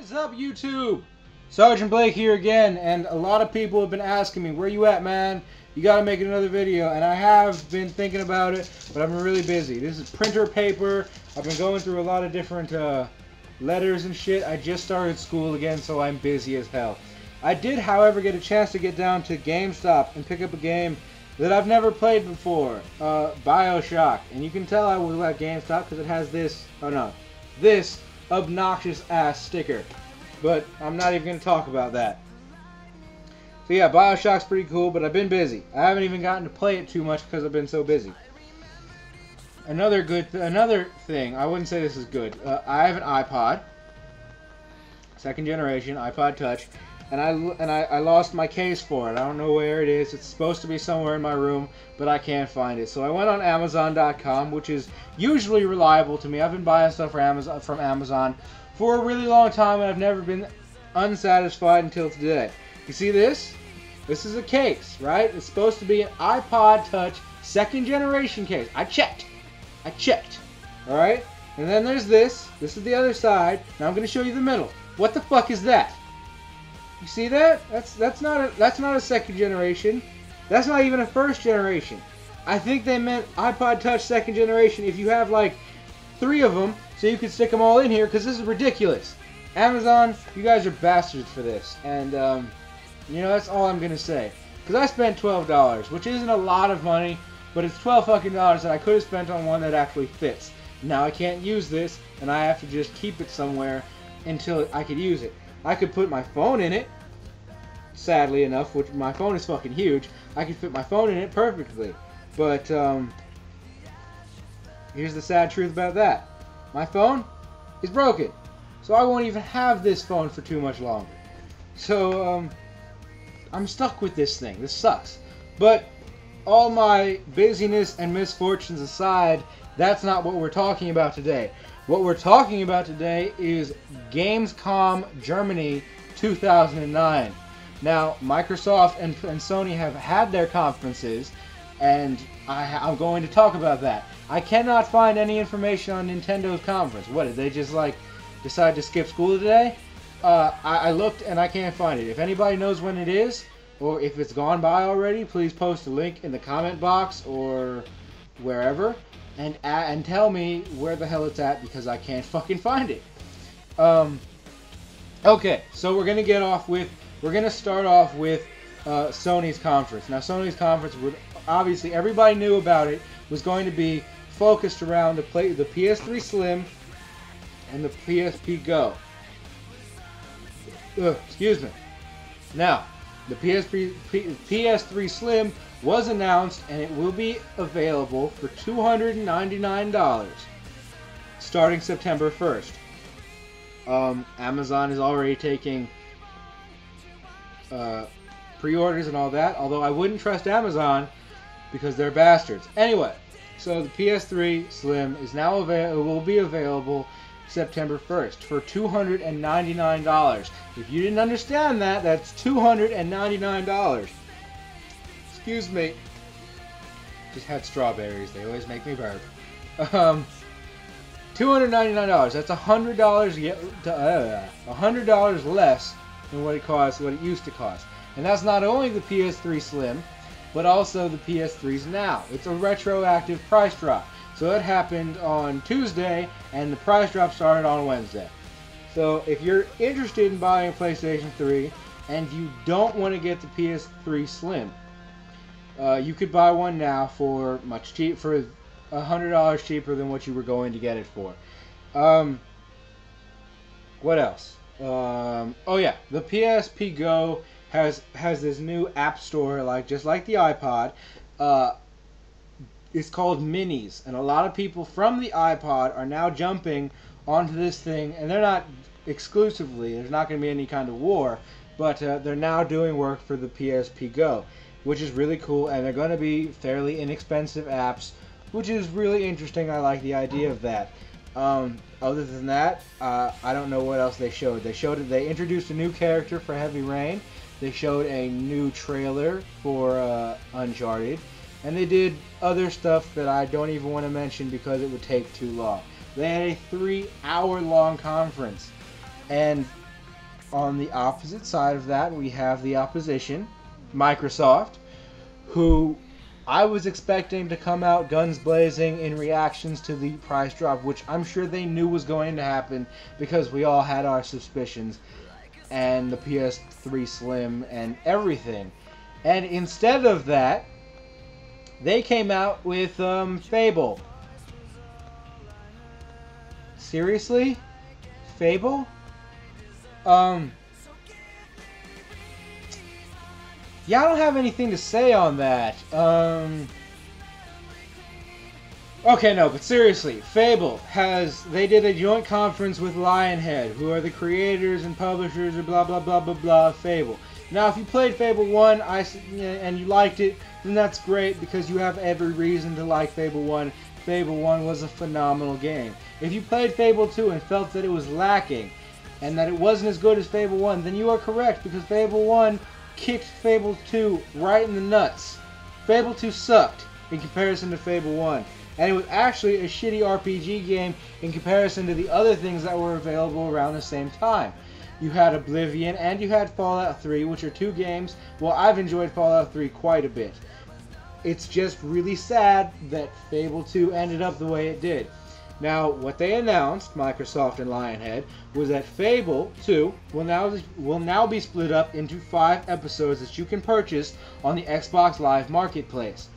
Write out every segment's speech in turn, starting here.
Is up, YouTube? Sergeant Blake here again, and a lot of people have been asking me, where you at, man? You gotta make another video, and I have been thinking about it, but I've been really busy. This is printer paper. I've been going through a lot of different letters and shit. I just started school again, so I'm busy as hell. I did, however, get a chance to get down to GameStop and pick up a game that I've never played before, BioShock. And you can tell I was at GameStop because it has this, this obnoxious ass sticker. But I'm not even going to talk about that. So yeah, BioShock's pretty cool, but I've been busy. I haven't even gotten to play it too much because I've been so busy. Another thing, I wouldn't say this is good. I have an iPod, second generation iPod Touch, and I lost my case for it. I don't know where it is. It's supposed to be somewhere in my room, but I can't find it. So I went on Amazon.com, which is usually reliable to me. I've been buying stuff from Amazon for a really long time, and I've never been unsatisfied until today. You see this? This is a case, right? It's supposed to be an iPod Touch second generation case. I checked. Alright? And then there's this. This is the other side. Now I'm going to show you the middle. What the fuck is that? You see that? That's not a second generation. That's not even a first generation. I think they meant iPod Touch second generation if you have like 3 of them, so you can stick them all in here, because this is ridiculous. Amazon, you guys are bastards for this. And you know, that's all I'm gonna say. Because I spent $12, which isn't a lot of money, but it's $12 fucking that I could have spent on one that actually fits. Now I can't use this, and I have to just keep it somewhere until I could use it. I could put my phone in it, sadly enough, which my phone is fucking huge. I could fit my phone in it perfectly. But here's the sad truth about that. My phone is broken. So I won't even have this phone for too much longer. So I'm stuck with this thing. This sucks. But all my busyness and misfortunes aside, that's not what we're talking about today. What we're talking about today is GamesCom Germany 2009. Now, Microsoft and Sony have had their conferences, and I'm going to talk about that. I cannot find any information on Nintendo's conference. What, did they just like decide to skip school today? I looked and I can't find it. If anybody knows when it is, or if it's gone by already, please post a link in the comment box or wherever, and tell me where the hell it's at, because I can't fucking find it. Okay, so we're gonna start off with Sony's conference. Now, Sony's conference would obviously, everybody knew about it, was going to be focused around the PS3 Slim and the PSP Go. Excuse me. Now, the PS3 Slim was announced, and it will be available for $299 starting September 1st. Amazon is already taking pre-orders and all that, although I wouldn't trust Amazon because they're bastards. Anyway, so the PS3 Slim is now will be available September 1st for $299. If you didn't understand that, that's $299. Excuse me. Just had strawberries. They always make me burp. $299. That's $100 less than what it used to cost. And that's not only the PS3 Slim, but also the PS3's Now. It's a retroactive price drop. So it happened on Tuesday, and the price drop started on Wednesday. So if you're interested in buying a PlayStation 3 and you don't want to get the PS3 Slim, you could buy one now for for $100 cheaper than what you were going to get it for. What else? Oh yeah, the PSP Go has this new app store, just like the iPod. It's called Minis, and a lot of people from the iPod are now jumping onto this thing, and they're not exclusively, there's not going to be any kind of war, but they're now doing work for the PSP Go, which is really cool, and they're going to be fairly inexpensive apps, which is really interesting. I like the idea of that. Other than that, I don't know what else they showed. They introduced a new character for Heavy Rain. They showed a new trailer for Uncharted. And they did other stuff that I don't even want to mention because it would take too long. They had a 3-hour-long conference. And on the opposite side of that, we have the opposition, Microsoft, who I was expecting to come out guns blazing in reactions to the price drop, which I'm sure they knew was going to happen because we all had our suspicions, and the PS3 Slim and everything. And instead of that, they came out with Fable. Seriously? Fable? Yeah, I don't have anything to say on that. Okay, no, but seriously, Fable they did a joint conference with Lionhead, who are the creators and publishers of blah blah blah blah blah Fable. Now, if you played Fable 1 and you liked it, then that's great because you have every reason to like Fable 1. Fable 1 was a phenomenal game. If you played Fable 2 and felt that it was lacking and that it wasn't as good as Fable 1, then you are correct because Fable 1 kicked Fable 2 right in the nuts. Fable 2 sucked in comparison to Fable 1. And it was actually a shitty RPG game in comparison to the other things that were available around the same time. You had Oblivion and you had Fallout 3, which are two games. Well, I've enjoyed Fallout 3 quite a bit. It's just really sad that Fable 2 ended up the way it did. Now, what they announced, Microsoft and Lionhead, was that Fable 2 will now be split up into 5 episodes that you can purchase on the Xbox Live Marketplace.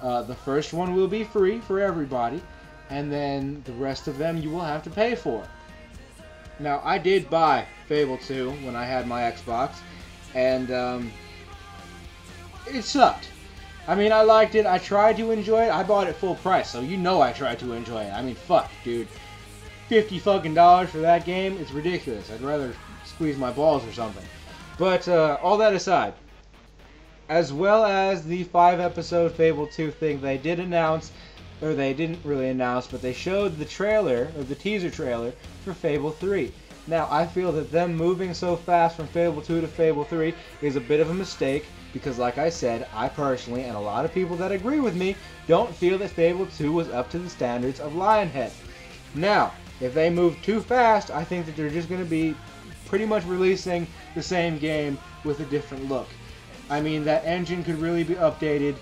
The first one will be free for everybody, and then the rest of them you will have to pay for. Now, I did buy Fable 2 when I had my Xbox, and it sucked. I mean, I liked it. I tried to enjoy it. I bought it full price, so you know I tried to enjoy it. I mean, fuck, dude. $50 fucking for that game? It's ridiculous. I'd rather squeeze my balls or something. But all that aside, as well as the 5-episode Fable 2 thing, they did announce, or they didn't really announce, but they showed the trailer, or the teaser trailer, for Fable 3. Now, I feel that them moving so fast from Fable 2 to Fable 3 is a bit of a mistake, because like I said, I personally, and a lot of people that agree with me, don't feel that Fable 2 was up to the standards of Lionhead. Now, if they move too fast, I think that they're just going to be pretty much releasing the same game with a different look. I mean, that engine could really be updated.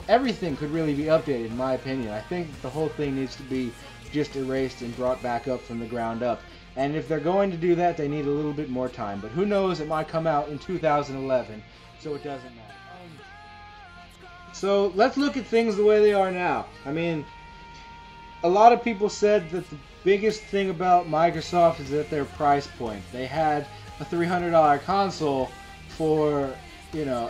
Everything could really be updated, in my opinion. I think the whole thing needs to be just erased and brought back up from the ground up. And if they're going to do that, they need a little bit more time. But who knows, it might come out in 2011, so it doesn't matter. So let's look at things the way they are now. I mean, a lot of people said that the biggest thing about Microsoft is that their price point. They had a $300 console for, you know,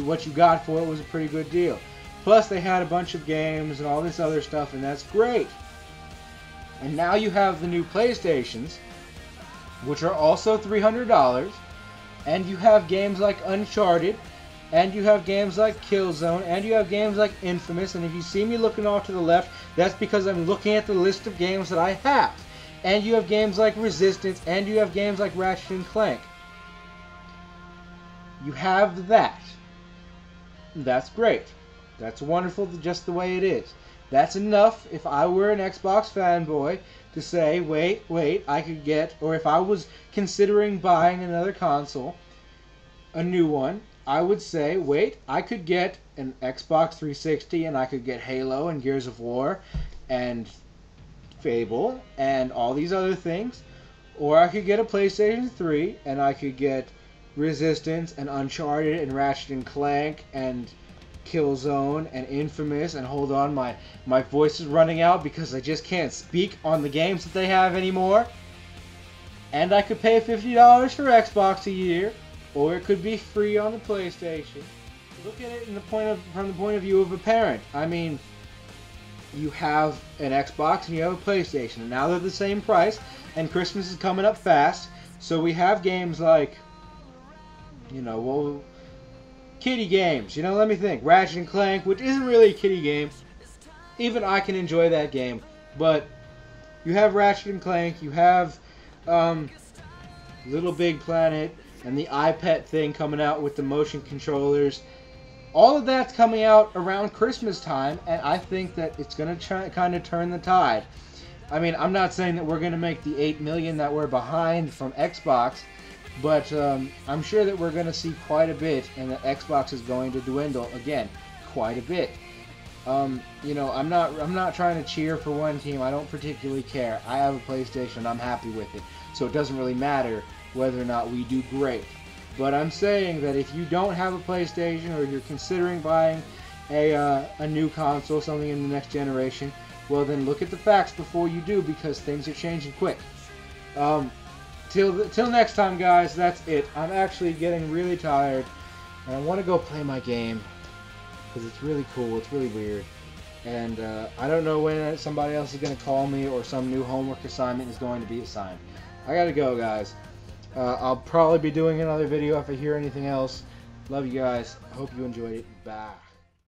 what you got for it was a pretty good deal. Plus they had a bunch of games and all this other stuff, and that's great. And now you have the new PlayStations, which are also $300, and you have games like Uncharted, and you have games like Killzone, and you have games like Infamous, and if you see me looking off to the left, that's because I'm looking at the list of games that I have. And you have games like Resistance, and you have games like Ratchet & Clank. You have that. That's great. That's wonderful, just the way it is. That's enough if I were an Xbox fanboy to say, wait, I could get, or if I was considering buying another console, a new one, I would say, wait, I could get an Xbox 360 and I could get Halo and Gears of War and Fable and all these other things, or I could get a PlayStation 3 and I could get Resistance and Uncharted and Ratchet & Clank and Killzone and Infamous, and hold on, my voice is running out because I just can't speak on the games that they have anymore. And I could pay $50 for Xbox a year, or it could be free on the PlayStation. Look at it from the point of view of a parent. I mean, you have an Xbox and you have a PlayStation, and now they're the same price, and Christmas is coming up fast, so we have games like, you know, well, kiddie games, you know, let me think. Ratchet & Clank, which isn't really a kiddie game. Even I can enjoy that game. But you have Ratchet & Clank, you have Little Big Planet, and the iPad thing coming out with the motion controllers. All of that's coming out around Christmas time, and I think that it's going to kind of turn the tide. I mean, I'm not saying that we're going to make the 8 million that we're behind from Xbox, but I'm sure that we're going to see quite a bit, and that Xbox is going to dwindle again quite a bit. You know, I'm not trying to cheer for one team. I don't particularly care. I have a PlayStation. I'm happy with it, so it doesn't really matter whether or not we do great. But I'm saying that if you don't have a PlayStation, or you're considering buying a new console, something in the next generation, well then look at the facts before you do, because things are changing quick. Till next time, guys, that's it. I'm actually getting really tired, and I want to go play my game, because it's really cool, it's really weird. And I don't know when somebody else is going to call me, or some new homework assignment is going to be assigned. I gotta go, guys. I'll probably be doing another video if I hear anything else. Love you guys. I hope you enjoyed it. Bye.